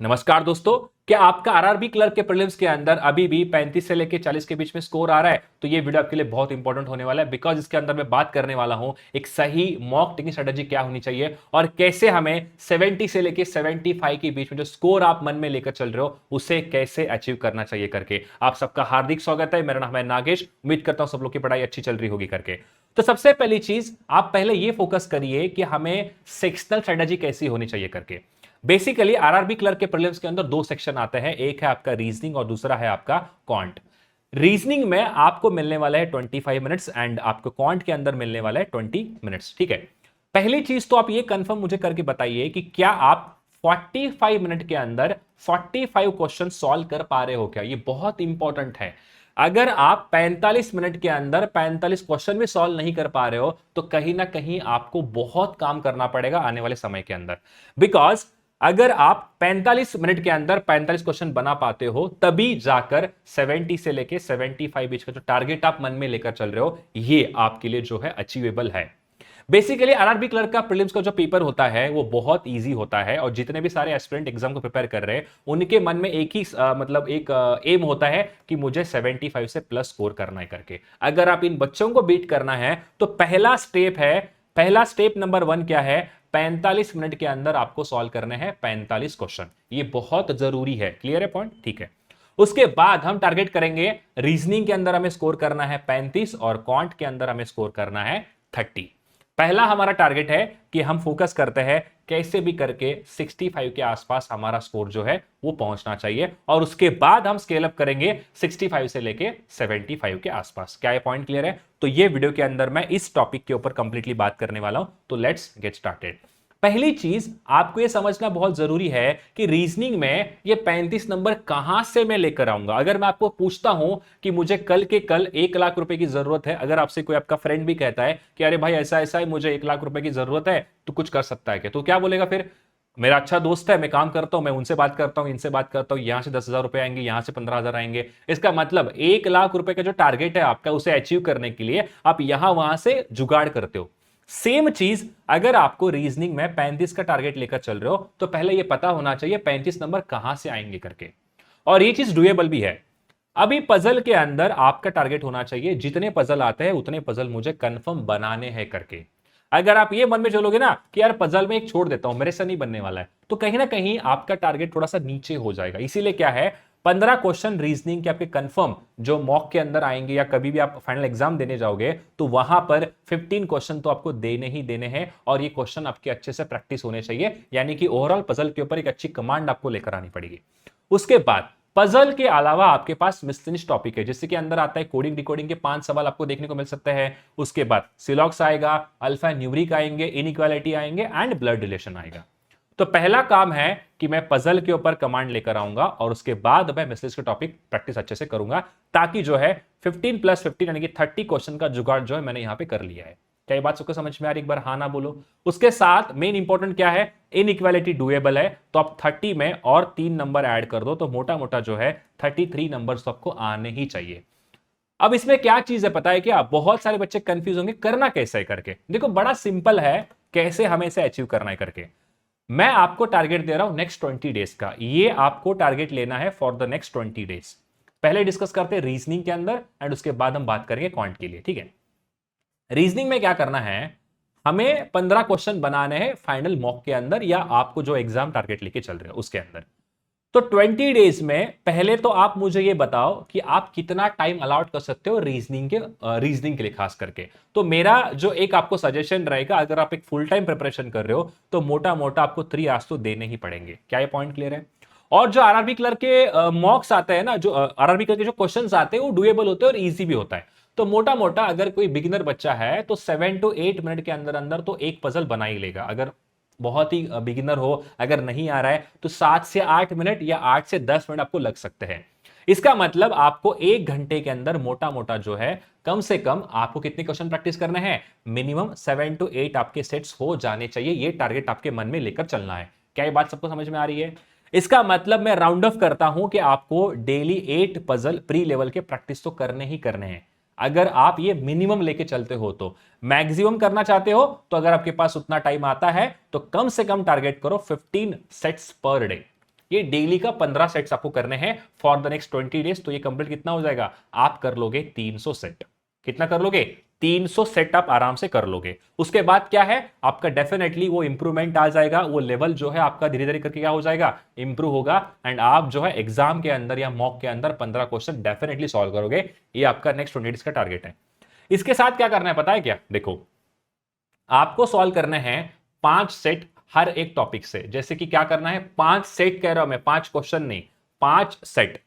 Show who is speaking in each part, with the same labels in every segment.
Speaker 1: नमस्कार दोस्तों। क्या आपका आरआरबी क्लर्क के प्रीलिम्स के अंदर अभी भी 35 से लेकर 40 के बीच में स्कोर आ रहा है? तो ये वीडियो आपके लिए बहुत इंपॉर्टेंट होने वाला है, बिकॉज इसके अंदर मैं बात करने वाला हूं एक सही मॉक टेक्निक स्ट्रेटेजी क्या होनी चाहिए और कैसे हमें 70 से लेकर 75 के बीच में जो स्कोर आप मन में लेकर चल रहे हो उसे कैसे अचीव करना चाहिए करके। आप सबका हार्दिक स्वागत है। मेरा नाम है नागेश। उम्मीद करता हूं सब लोग की पढ़ाई अच्छी चल रही होगी करके। तो सबसे पहली चीज आप पहले ये फोकस करिए कि हमें सेक्शनल स्ट्रेटेजी कैसी होनी चाहिए करके। बेसिकली आरआरबी क्लर्क के प्रीलिम्स के अंदर दो सेक्शन आते हैं, एक है आपका रीजनिंग और दूसरा है आपका क्वांट। रीजनिंग में आपको मिलने वाला है 25 मिनट्स एंड आपको क्वांट के अंदर मिलने वाला है 20 मिनट्स। ठीक है, पहली चीज तो आप ये कंफर्म मुझे करके बताइए कि क्या आप 45 मिनट के अंदर 45 क्वेश्चन सॉल्व कर पा रहे हो क्या? ये बहुत इंपॉर्टेंट है। अगर आप 45 मिनट के अंदर 45 क्वेश्चन भी सॉल्व नहीं कर पा रहे हो तो कहीं ना कहीं आपको बहुत काम करना पड़ेगा आने वाले समय के अंदर। बिकॉज अगर आप 45 मिनट के अंदर 45 क्वेश्चन बना पाते हो तभी जाकर 70 से लेके 75 बीच का जो टारगेट आप मन में लेकर चल रहे हो ये आपके लिए जो है अचीवेबल है। बेसिकली आरआरबी क्लर्क का प्रीलिम्स का जो पेपर होता है वो बहुत इजी होता है और जितने भी सारे एस्पिरेंट एग्जाम को प्रिपेयर कर रहे हैं उनके मन में एक ही मतलब एक एम होता है कि मुझे 75 से प्लस स्कोर करना है करके। अगर आप इन बच्चों को बीट करना है तो पहला स्टेप नंबर 1 क्या है? 45 मिनट के अंदर आपको सॉल्व करने हैं 45 क्वेश्चन। ये बहुत जरूरी है। क्लियर है पॉइंट? ठीक है। उसके बाद हम टारगेट करेंगे रीजनिंग के अंदर हमें स्कोर करना है 35 और क्वांट के अंदर हमें स्कोर करना है 30। पहला हमारा टारगेट है कि हम फोकस करते हैं कैसे भी करके 65 के आसपास हमारा स्कोर जो है वो पहुंचना चाहिए और उसके बाद हम स्केल अप करेंगे 65 से लेके 75 के आसपास। क्या ये पॉइंट क्लियर है? तो ये वीडियो के अंदर मैं इस टॉपिक के ऊपर कंप्लीटली बात करने वाला हूं। तो लेट्स गेट स्टार्टेड। पहली चीज आपको यह समझना बहुत जरूरी है कि रीजनिंग में ये 35 नंबर कहां से मैं लेकर आऊंगा। अगर मैं आपको पूछता हूं कि मुझे कल के कल 1 लाख रुपए की जरूरत है, अगर आपसे कोई आपका फ्रेंड भी कहता है कि अरे भाई ऐसा ऐसा है मुझे 1 लाख रुपए की जरूरत है, तो कुछ कर सकता है क्या? तो क्या बोलेगा फिर? मेरा अच्छा दोस्त है, मैं काम करता हूं, मैं उनसे बात करता हूं, इनसे बात करता हूं, यहां से 10,000 रुपए आएंगे, यहां से 15,000 आएंगे। इसका मतलब 1 लाख रुपए का जो टारगेट है आपका उसे अचीव करने के लिए आप यहां वहां से जुगाड़ करते हो। सेम चीज अगर आपको रीजनिंग में 35 का टारगेट लेकर चल रहे हो तो पहले यह पता होना चाहिए 35 नंबर कहां से आएंगे करके। और ये चीज डुएबल भी है। अभी पजल के अंदर आपका टारगेट होना चाहिए जितने पजल आते हैं उतने पजल मुझे कंफर्म बनाने हैं करके। अगर आप ये मन में चलोगे ना कि यार पजल में एक छोड़ देता हूं, मेरे से नहीं बनने वाला है, तो कहीं ना कहीं आपका टारगेट थोड़ा सा नीचे हो जाएगा। इसीलिए क्या है, 15 क्वेश्चन रीजनिंग के आपके कंफर्म जो मॉक के अंदर आएंगे या कभी भी आप फाइनल एग्जाम देने जाओगे तो वहां पर 15 क्वेश्चन तो आपको देने ही देने हैं और ये क्वेश्चन आपके अच्छे से प्रैक्टिस होने चाहिए, यानी कि ओवरऑल पजल के ऊपर एक अच्छी कमांड आपको लेकर आनी पड़ेगी। उसके बाद पजल के अलावा आपके पास मिसलिनियस टॉपिक है जिसके अंदर आता है कोडिंग डिकोडिंग के 5 सवाल आपको देखने को मिल सकते हैं। उसके बाद सिलॉक्स आएगा, अल्फा न्यूमरिक आएंगे, इनइक्वालिटी आएंगे एंड ब्लड रिलेशन आएगा। तो पहला काम है कि मैं पजल के ऊपर कमांड लेकर आऊंगा और उसके बाद मैं मिसलिनियस के टॉपिक प्रैक्टिस अच्छे से करूंगा ताकि जो है 15 प्लस 15 यानी कि 30 क्वेश्चन का जुगाड़ जो है मैंने यहां पे कर लिया है। क्या ये बात सबको समझ में आ रही? एक बार हाँ ना बोलो। उसके साथ मेन इंपॉर्टेंट क्या है, इनइक्वालिटी डुएबल है तो आप 30 में और 3 नंबर ऐड कर दो तो मोटा मोटा जो है 33 नंबर तो आपको आने ही चाहिए। अब इसमें क्या चीज है पता है क्या? बहुत सारे बच्चे कंफ्यूज होंगे करना कैसे है करके। देखो बड़ा सिंपल है कैसे हमें इसे अचीव करना है करके। मैं आपको टारगेट दे रहा हूं नेक्स्ट 20 डेज का। ये आपको टारगेट लेना है फॉर द नेक्स्ट 20 डेज। पहले डिस्कस करते हैं रीजनिंग के अंदर एंड उसके बाद हम बात करेंगे क्वांट के लिए। ठीक है, रीजनिंग में क्या करना है, हमें 15 क्वेश्चन बनाने हैं फाइनल मॉक के अंदर या आपको जो एग्जाम टारगेट लेके चल रहे हो उसके अंदर। तो 20 डेज में पहले तो आप मुझे ये बताओ कि आप कितना टाइम अलाउट कर सकते हो रीजनिंग के लिए खास करके। तो मेरा जो एक आपको सजेशन रहेगा, अगर आप एक फुल टाइम प्रिपरेशन कर रहे हो तो मोटा मोटा आपको 3 आवर्स तो देने ही पड़ेंगे। क्या ये पॉइंट क्लियर है? और जो आरआरबी क्लर्क के मॉक्स आते हैं ना, जो आरआरबी क्लर्क के जो क्वेश्चंस आते हैं वो डुएबल होते हैं और इजी भी होता है। तो मोटा मोटा अगर कोई बिगिनर बच्चा है तो 7 to 8 मिनट के अंदर अंदर तो एक पजल बना ही लेगा। अगर बहुत ही बिगिनर हो, अगर नहीं आ रहा है तो 7 से 8 मिनट या 8 से 10 मिनट आपको लग सकते हैं। इसका मतलब आपको 1 घंटे के अंदर मोटा मोटा जो है कम से कम आपको कितने क्वेश्चन प्रैक्टिस करने हैं? मिनिमम 7 to 8 आपके सेट्स हो जाने चाहिए। ये टारगेट आपके मन में लेकर चलना है। क्या ये बात सबको समझ में आ रही है? इसका मतलब मैं राउंड ऑफ करता हूं कि आपको डेली 8 पजल प्री लेवल के प्रैक्टिस तो करने ही करने हैं। अगर आप ये मिनिमम लेके चलते हो तो मैक्सिमम करना चाहते हो तो अगर आपके पास उतना टाइम आता है तो कम से कम टारगेट करो 15 सेट्स पर डे। ये डेली का 15 सेट्स आपको करने हैं फॉर द नेक्स्ट 20 डेज। तो ये कंप्लीट कितना हो जाएगा, आप कर लोगे 300 सेट। कितना कर लोगे, 300 सेट आप आराम से कर लोगे। उसके बाद क्या है आपका, डेफिनेटली वो इंप्रूवमेंट आ जाएगा, वो लेवल जो है आपका धीरे धीरे करके क्या हो जाएगा, इंप्रूव होगा। एंड आप जो है एग्जाम के अंदर या मॉक के अंदर 15 क्वेश्चन डेफिनेटली सॉल्व करोगे। ये आपका नेक्स्ट 20 डेज का टारगेट है। इसके साथ क्या करना है पता है क्या, देखो आपको सॉल्व करने हैं 5 सेट हर एक टॉपिक से। जैसे कि क्या करना है, 5 सेट कह रहा हूं मैं, 5 क्वेश्चन नहीं, 5 सेट।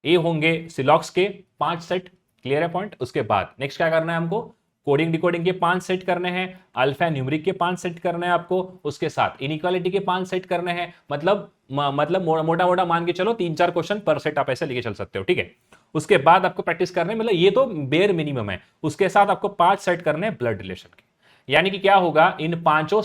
Speaker 1: ये होंगे सिलॉक्स के 5 सेट, क्लियर है पॉइंट। उसके बाद नेक्स्ट क्या करना है हमको, कोडिंग डिकोडिंग के 5 सेट करने हैं, अल्फा न्यूमेरिक के 5 सेट करने हैं आपको। उसके साथ इनइक्वालिटी के 5 सेट करने हैं। मतलब मोटा मोटा मान के चलो 3-4 क्वेश्चन पर सेट आप ऐसे लेके चल सकते हो, ठीक है। उसके बाद आपको प्रैक्टिस करने, मतलब ये तो बेयर मिनिमम है। उसके साथ आपको 5 सेट करने हैं ब्लड रिलेशन के। यानी कि क्या होगा, इन पांचों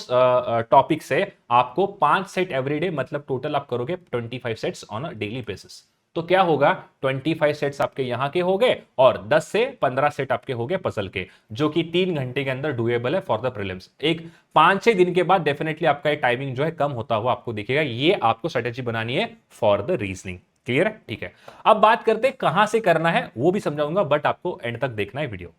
Speaker 1: टॉपिक से आपको 5 सेट एवरीडे, मतलब टोटल आप करोगे 25 sets on a daily basis. तो क्या होगा, 25 सेट्स आपके यहां के हो गए और 10 से 15 सेट आपके हो गए पजल के, जो कि 3 घंटे के अंदर डुएबल है फॉर द प्रीलिम्स। एक 5-6 दिन के बाद डेफिनेटली आपका टाइमिंग जो है कम होता हुआ आपको दिखेगा। ये आपको स्ट्रेटेजी बनानी है फॉर द रीजनिंग, क्लियर है, ठीक है। अब बात करते हैं कहां से करना है, वो भी समझाऊंगा, बट आपको एंड तक देखना है वीडियो।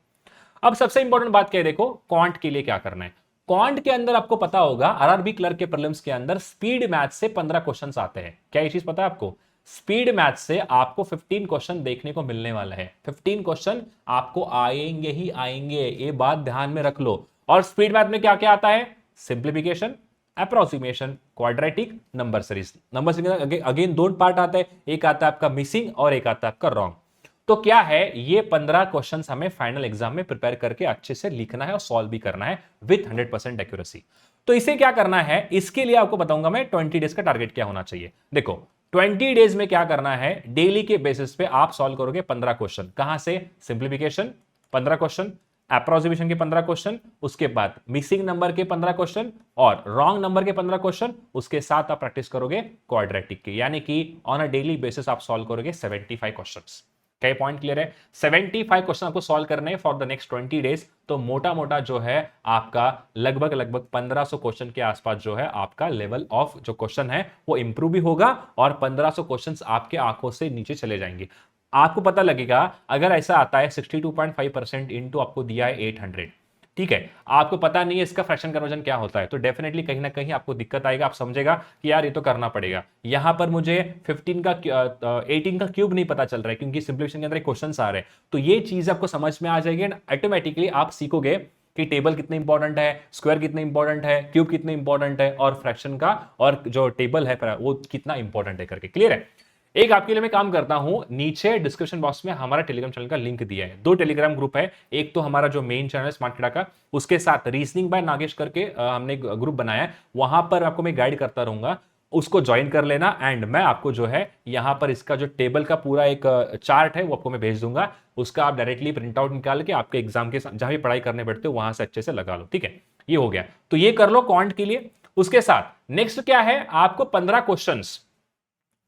Speaker 1: अब सबसे इंपॉर्टेंट बात क्या है, देखो क्वांट के लिए क्या करना है। क्वांट के अंदर आपको पता होगा, आरआरबी क्लर्क के प्रीलिम्स के अंदर स्पीड मैथ से 15 क्वेश्चंस आते हैं। क्या ये चीज पता है आपको, स्पीड मैथ से आपको 15 क्वेश्चन देखने को मिलने वाला है। 15 क्वेश्चन आपको आएंगे ही आएंगे, ये बात ध्यान में रख लो। और स्पीड मैथ में क्या क्या आता है, simplification, approximation, quadratic, number series. Number series again 2 part आता है, एक आता है आपका मिसिंग और एक आता है आपका रॉन्ग। तो क्या है, ये 15 क्वेश्चंस हमें फाइनल एग्जाम में प्रिपेयर करके अच्छे से लिखना है और सॉल्व भी करना है विथ 100% एक्यूरेसी। तो इसे क्या करना है, इसके लिए आपको बताऊंगा मैं 20 डेज का टारगेट क्या होना चाहिए। देखो 20 डेज में क्या करना है, डेली के बेसिस पे आप सॉल्व करोगे 15 क्वेश्चन। कहां से, सिंप्लीफिकेशन 15 क्वेश्चन, अप्रोक्सीमेशन के 15 क्वेश्चन, उसके बाद मिसिंग नंबर के 15 क्वेश्चन और रॉन्ग नंबर के 15 क्वेश्चन। उसके साथ आप प्रैक्टिस करोगे क्वाड्रेटिक के, यानी कि ऑन अ डेली बेसिस आप सॉल्व करोगे 75 क्वेश्चंस। क्या पॉइंट क्लियर है, 75 क्वेश्चन आपको सॉल्व करने हैं फॉर द नेक्स्ट 20 डेज। तो मोटा मोटा जो है आपका लगभग 1500 क्वेश्चन के आसपास जो है आपका लेवल ऑफ जो क्वेश्चन है वो इंप्रूव भी होगा और 1500 क्वेश्चंस आपके आंखों से नीचे चले जाएंगे। आपको पता लगेगा अगर ऐसा आता है 62.5% इंटू आपको दिया है 800, ठीक है, आपको पता नहीं है इसका फ्रैक्शन कन्वर्जन क्या होता है, तो डेफिनेटली कहीं ना कहीं आपको दिक्कत आएगा। आप समझेगा कि यार ये तो करना पड़ेगा। यहां पर मुझे 18 का क्यूब नहीं पता चल रहा है क्योंकि सिंप्लीफिकेशन के अंदर क्वेश्चन आ रहे हैं। तो ये चीज आपको समझ में आ जाएगी एंड ऑटोमेटिकली आप सीखोगे कि टेबल कितने इंपॉर्टेंट है, स्क्वायर कितने इंपॉर्टेंट है, क्यूब कितने इंपॉर्टेंट है और फ्रैक्शन का और जो टेबल है वो कितना इंपॉर्टेंट है करके, क्लियर है। एक आपके लिए मैं काम करता हूं, नीचे डिस्क्रिप्शन बॉक्स में हमारा टेलीग्राम चैनल का लिंक दिया है। 2 टेलीग्राम ग्रुप है, एक तो हमारा जो मेन चैनल है स्मार्ट किडा का, उसके साथ रीजनिंग बाय नागेश करके हमने एक ग्रुप बनाया है। वहां पर आपको मैं गाइड करता रहूंगा, उसको ज्वाइन कर लेना। एंड मैं आपको जो है यहां पर इसका जो टेबल का पूरा एक चार्ट है वो आपको मैं भेज दूंगा। उसका आप डायरेक्टली प्रिंट आउट निकाल के आपके एग्जाम के जहां भी पढ़ाई करने बैठते हो वहां से अच्छे से लगा लो, ठीक है। ये हो गया, तो ये कर लो क्वांट के लिए। उसके साथ नेक्स्ट क्या है, आपको 15 क्वेश्चंस,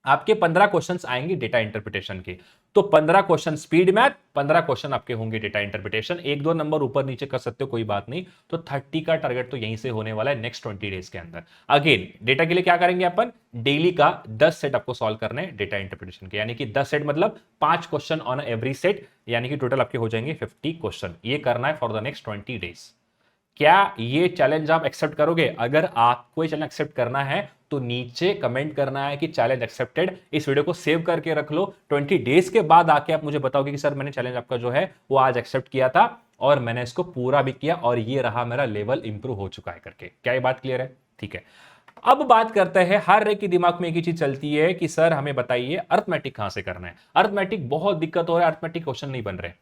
Speaker 1: आपके 15 क्वेश्चंस आएंगे डेटा इंटरप्रिटेशन के। तो 15 क्वेश्चन स्पीड मैथ, 15 क्वेश्चन आपके होंगे डेटा इंटरप्रिटेशन। 1-2 नंबर ऊपर नीचे कर सकते हो, कोई बात नहीं। तो 30 का टारगेट तो यहीं से होने वाला है नेक्स्ट 20 डेज के अंदर। अगेन डेटा के लिए क्या करेंगे अपन, डेली का 10 सेट आपको सॉल्व करने हैं डेटा इंटरप्रिटेशन के, यानी कि 10 सेट मतलब 5 क्वेश्चन ऑन एवरी सेट, यानी कि टोटल आपके हो जाएंगे 50 क्वेश्चन। ये करना है फॉर द नेक्स्ट 20 डेज। क्या ये चैलेंज आप एक्सेप्ट करोगे? अगर आपको ये चैलेंज एक्सेप्ट करना है तो नीचे कमेंट करना है कि चैलेंज एक्सेप्टेड। इस वीडियो को सेव करके रख लो, 20 डेज के बाद आके आप मुझे बताओगे कि सर मैंने चैलेंज आपका जो है वो आज एक्सेप्ट किया था और मैंने इसको पूरा भी किया और ये रहा मेरा लेवल इंप्रूव हो चुका है करके। क्या ये बात क्लियर है? ठीक है, अब बात करते हैं, हर एक के दिमाग में एक ही चीज चलती है कि सर हमें बताइए अर्थमेटिक कहां से करना है। अर्थमेटिक बहुत दिक्कत हो रहा है, अर्थमेटिक क्वेश्चन नहीं बन रहे।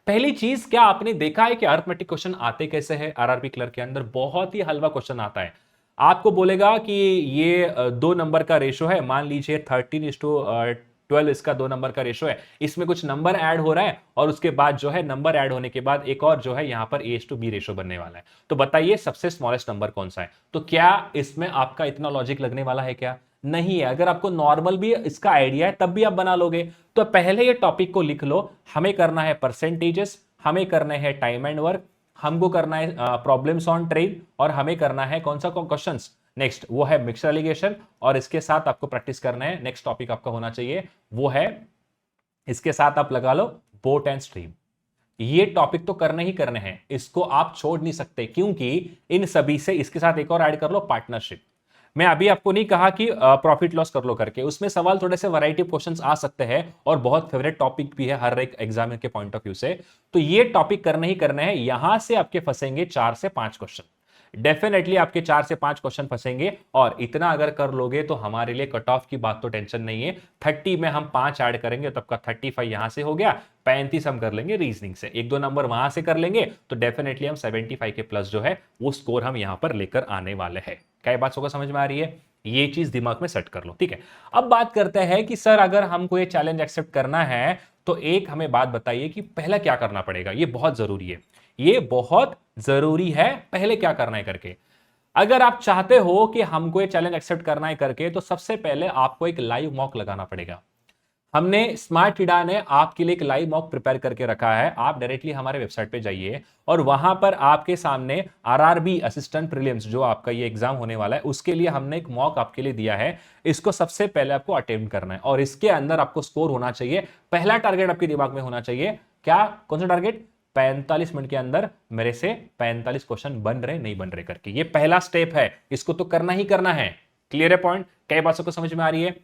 Speaker 1: पहली चीज, क्या आपने देखा है कि अर्थमेटिक क्वेश्चन आते कैसे हैं? आरआरबी क्लर्क के अंदर बहुत ही हलवा क्वेश्चन आता है। आपको बोलेगा कि ये 2 नंबर का रेशो है, मान लीजिए 13:12 इसका 2 नंबर का रेशो है। इसमें कुछ नंबर ऐड हो रहा है और उसके बाद जो है नंबर ऐड होने के बाद एक और जो है यहां पर A:B रेशो बनने वाला है। तो बताइए सबसे स्मॉलेस्ट नंबर कौन सा है? तो क्या इसमें आपका इतना लॉजिक लगने वाला है? क्या नहीं है। अगर आपको नॉर्मल भी इसका आइडिया है तब भी आप बना लोगे। तो पहले ये टॉपिक को लिख लो, हमें करना है परसेंटेजेस, हमें करने हैं टाइम एंड वर्क, हमको करना है प्रॉब्लम्स ऑन ट्रेन और हमें करना है कौन सा क्वेश्चंस, नेक्स्ट वो है मिक्सर एलिगेशन, और इसके साथ आपको प्रैक्टिस करना है, नेक्स्ट टॉपिक आपका होना चाहिए वो है, इसके साथ आप लगा लो बोट एंड स्ट्रीम। ये टॉपिक तो करने ही करने हैं, इसको आप छोड़ नहीं सकते, क्योंकि इन सभी से इसके साथ एक और ऐड कर लो पार्टनरशिप। मैं अभी आपको नहीं कहा कि प्रॉफिट लॉस कर लो करके, उसमें सवाल थोड़े से वैरायटी क्वेश्चंस आ सकते हैं और बहुत फेवरेट टॉपिक भी है हर एक एग्जामिनर के पॉइंट ऑफ व्यू से। तो ये टॉपिक करने ही करने हैं, यहां से आपके फंसेंगे 4 से 5 क्वेश्चन, डेफिनेटली आपके 4 से 5 क्वेश्चन फंसेंगे। और इतना अगर कर लोगे तो हमारे लिए कट ऑफ की बात तो टेंशन नहीं है। 30 में हम 5 ऐड करेंगे तो आपका 35 यहां से हो गया, 35 हम कर लेंगे रीजनिंग से, 1-2 नंबर वहां से कर लेंगे, तो डेफिनेटली हम 75 के प्लस जो है वो स्कोर हम यहां पर लेकर आने वाले हैं। क्या बात होगा समझ में आ रही है? ये चीज दिमाग में सेट कर लो, ठीक है। अब बात करते हैं कि सर अगर हमको ये चैलेंज एक्सेप्ट करना है तो एक हमें बात बताइए कि पहला क्या करना पड़ेगा। ये बहुत जरूरी है, ये बहुत जरूरी है, पहले क्या करना है करके। अगर आप चाहते हो कि हमको ये चैलेंज एक्सेप्ट करना है करके, तो सबसे पहले आपको एक लाइव मॉक लगाना पड़ेगा। हमने स्मार्ट टीडा ने आपके लिए एक लाइव मॉक प्रिपेयर करके रखा है। आप डायरेक्टली हमारे वेबसाइट पे जाइए और वहां पर आपके सामने आरआरबी असिस्टेंट प्रीलिम्स जो आपका ये एग्जाम होने वाला है उसके लिए हमने एक मॉक आपके लिए दिया है। इसको सबसे पहले आपको अटेम्प्ट करना है और इसके अंदर आपको स्कोर होना चाहिए। पहला टारगेट आपके दिमाग में होना चाहिए, क्या, कौन सा टारगेट? 45 मिनट के अंदर मेरे से 45 क्वेश्चन बन रहे नहीं बन रहे करके। ये पहला स्टेप है, इसको तो करना ही करना है। क्लियर है पॉइंट? कई बातों को समझ में आ रही है?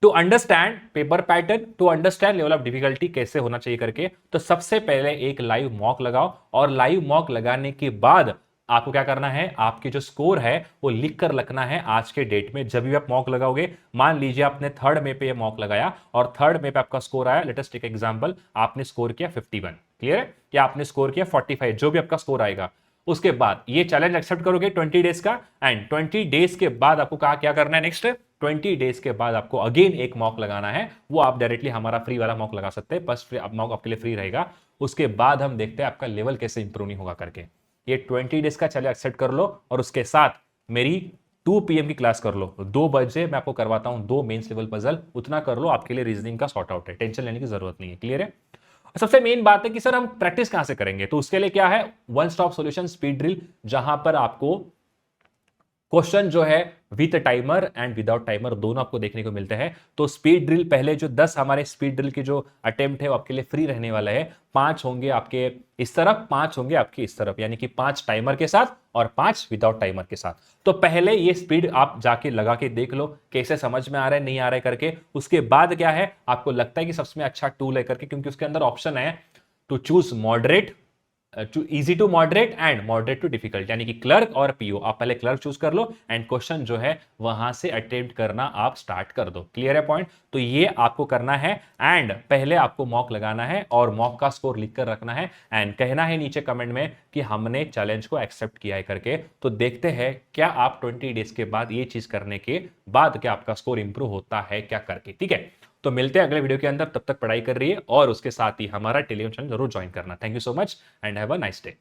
Speaker 1: To understand paper pattern, to understand level of difficulty कैसे होना चाहिए करके, तो सबसे पहले एक लाइव मॉक लगाओ और लाइव मॉक लगाने के बाद आपको क्या करना है, आपके जो स्कोर है वो लिख कर रखना है आज के डेट में। जब भी आप मॉक लगाओगे, मान लीजिए आपने 3rd मई पे मॉक लगाया और 3rd मई पे आपका स्कोर आया, लेट अस टेक एग्जांपल, आपने स्कोर किया 51, क्लियर है, या आपने स्कोर किया 45, जो भी आपका स्कोर आएगा। उसके बाद ये चैलेंज एक्सेप्ट करोगे 20 डेज का, एंड 20 डेज के बाद आपको कहा क्या करना है, नेक्स्ट 20 डेज के बाद आपको अगेन एक मॉक लगाना है। वो आप डायरेक्टली हमारा फ्री वाला मॉक लगा सकते हैं, बस मॉक आपके लिए फ्री रहेगा। उसके बाद हम देखते हैं आपका लेवल कैसे इंप्रूव नहीं होगा करके। ये 20 डेज का चैलेंज एक्सेप्ट कर लो और उसके साथ मेरी 2 PM की क्लास कर लो। 2 बजे मैं आपको करवाता हूं 2 मेंस लेवल पजल, उतना कर लो, आपके लिए रीजनिंग का सॉर्ट आउट है, टेंशन लेने की जरूरत नहीं है। क्लियर है? सबसे मेन बात है कि सर हम प्रैक्टिस कहां से करेंगे, तो उसके लिए क्या है, one stop solution speed drill, जहां पर आपको क्वेश्चन जो है with timer and without timer दोनों आपको देखने को मिलते हैं। तो स्पीड ड्रिल पहले जो 10 हमारे स्पीड ड्रिल के जो अटेम्प्ट है वो आपके लिए फ्री रहने वाला है। 5 होंगे आपके इस तरफ, 5 होंगे आपके इस तरफ, यानी कि 5 टाइमर के साथ और 5 विदाउट टाइमर के साथ। तो पहले ये स्पीड आप जाके लगा के देख लो कैसे समझ में आ रहा है नहीं आ रहा है करके। उसके बाद क्या है, आपको लगता है कि सबसे अच्छा टूल है करके, क्योंकि उसके अंदर ऑप्शन है to choose moderate, easy to moderate and moderate to difficult, यानी कि क्लर्क और पीओ। आप पहले क्लर्क चूज कर लो एंड क्वेश्चन जो है वहां से अटेम्प्ट करना आप स्टार्ट कर दो। क्लियर है पॉइंट? तो ये आपको करना है एंड पहले आपको मॉक लगाना है और मॉक का स्कोर लिख कर रखना है एंड कहना है नीचे कमेंट में कि हमने चैलेंज को एक्सेप्ट किया है करके। तो देखते हैं क्या आप 20 डेज के बाद ये चीज करने के बाद क्या आपका स्कोर इंप्रूव होता है क्या करके। ठीक है, तो मिलते हैं अगले वीडियो के अंदर, तब तक पढ़ाई कर रही है और उसके साथ ही हमारा टेलीग्राम चैनल जरूर ज्वाइन करना। Thank you so much and have a nice day.